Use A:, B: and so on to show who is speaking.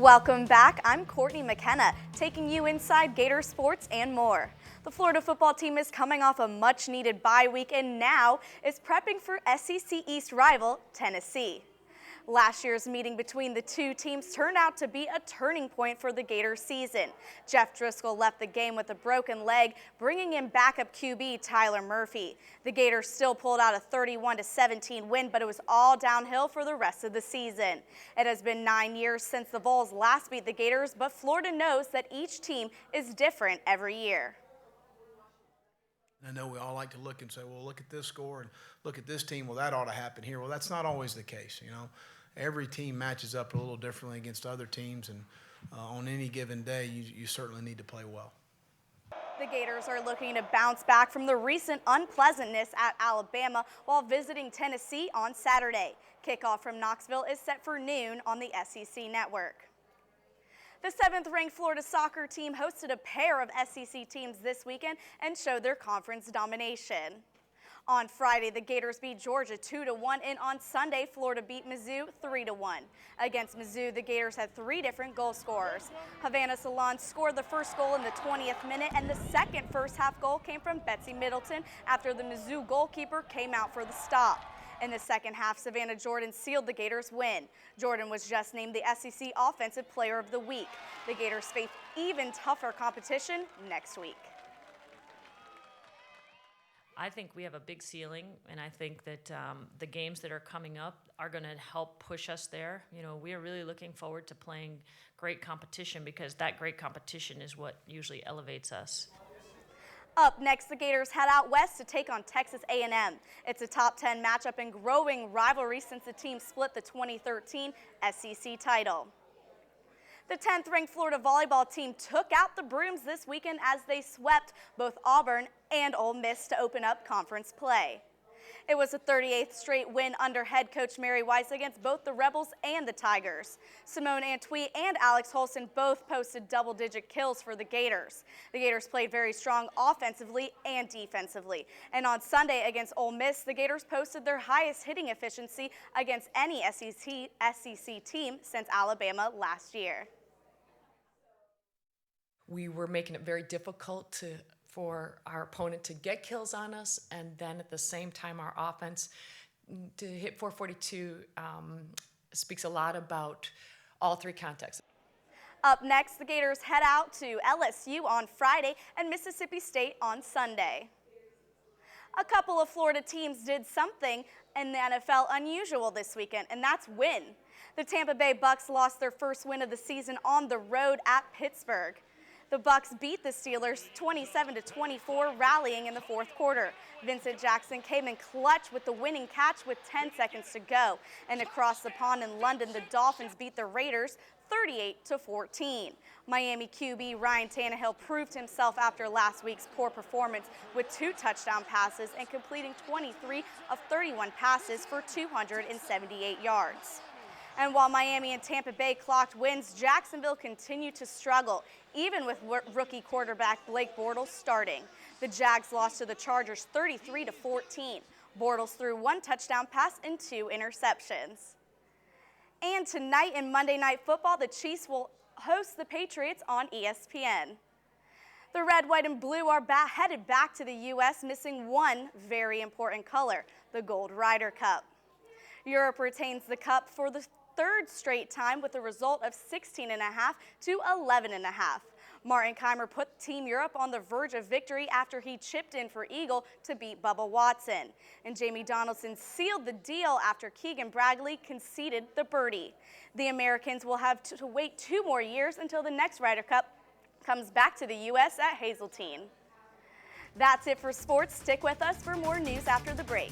A: Welcome back. I'm Courtney McKenna, taking you inside Gator sports and more. The Florida football team is coming off a much-needed bye week and now is prepping for SEC East rival Tennessee. Last year's meeting between the two teams turned out to be a turning point for the Gator season. Jeff Driscoll left the game with a broken leg, bringing in backup QB Tyler Murphy. The Gators still pulled out a 31-17 win, but it was all downhill for the rest of the season. It has been 9 years since the Vols last beat the Gators, but Florida knows that each team is different every year.
B: I know we all like to look and say, well, look at this score and look at this team. Well, that ought to happen here. Well, that's not always the case, you know. Every team matches up a little differently against other teams, and on any given day, you certainly need to play well.
A: The Gators are looking to bounce back from the recent unpleasantness at Alabama while visiting Tennessee on Saturday. Kickoff from Knoxville is set for noon on the SEC network. The 7th-ranked Florida soccer team hosted a pair of SEC teams this weekend and showed their conference domination. On Friday, the Gators beat Georgia 2-1, and on Sunday, Florida beat Mizzou 3-1. Against Mizzou, the Gators had 3 different goal scorers. Havana Salon scored the first goal in the 20th minute, and the second first-half goal came from Betsy Middleton after the Mizzou goalkeeper came out for the stop. In the second half, Savannah Jordan sealed the Gators' win. Jordan was just named the SEC Offensive Player of the Week. The Gators face even tougher competition next week.
C: I think we have a big ceiling, and I think that the games that are coming up are going to help push us there. You know, we are really looking forward to playing great competition because that great competition is what usually elevates us.
A: Up next, the Gators head out west to take on Texas A&M. It's a top 10 matchup and growing rivalry since the team split the 2013 SEC title. The 10th-ranked Florida volleyball team took out the brooms this weekend as they swept both Auburn and Ole Miss to open up conference play. It was a 38th straight win under head coach Mary Weiss against both the Rebels and the Tigers. Simone Antwi and Alex Holson both posted double-digit kills for the Gators. The Gators played very strong offensively and defensively. And on Sunday against Ole Miss, the Gators posted their highest hitting efficiency against any SEC team since Alabama last year.
D: We were making it very difficult for our opponent to get kills on us, and then at the same time our offense to hit 442 speaks a lot about all 3 contexts.
A: Up next, the Gators head out to LSU on Friday and Mississippi State on Sunday. A couple of Florida teams did something in the NFL unusual this weekend, and that's win. The Tampa Bay Bucks lost their first win of the season on the road at Pittsburgh. The Bucks beat the Steelers 27-24, rallying in the 4th quarter. Vincent Jackson came in clutch with the winning catch with 10 seconds to go. And across the pond in London, the Dolphins beat the Raiders 38-14. Miami QB Ryan Tannehill proved himself after last week's poor performance with 2 touchdown passes and completing 23 of 31 passes for 278 yards. And while Miami and Tampa Bay clocked wins, Jacksonville continued to struggle, even with rookie quarterback Blake Bortles starting. The Jags lost to the Chargers 33-14. Bortles threw 1 touchdown pass and 2 interceptions. And tonight in Monday Night Football, the Chiefs will host the Patriots on ESPN. The red, white, and blue are headed back to the U.S., missing one very important color, the Gold Ryder Cup. Europe retains the cup for the 3rd straight time with a result of 16.5 to 11.5. Martin Keimer put Team Europe on the verge of victory after he chipped in for Eagle to beat Bubba Watson. And Jamie Donaldson sealed the deal after Keegan Bradley conceded the birdie. The Americans will have to wait 2 more years until the next Ryder Cup comes back to the U.S. at Hazeltine. That's it for sports. Stick with us for more news after the break.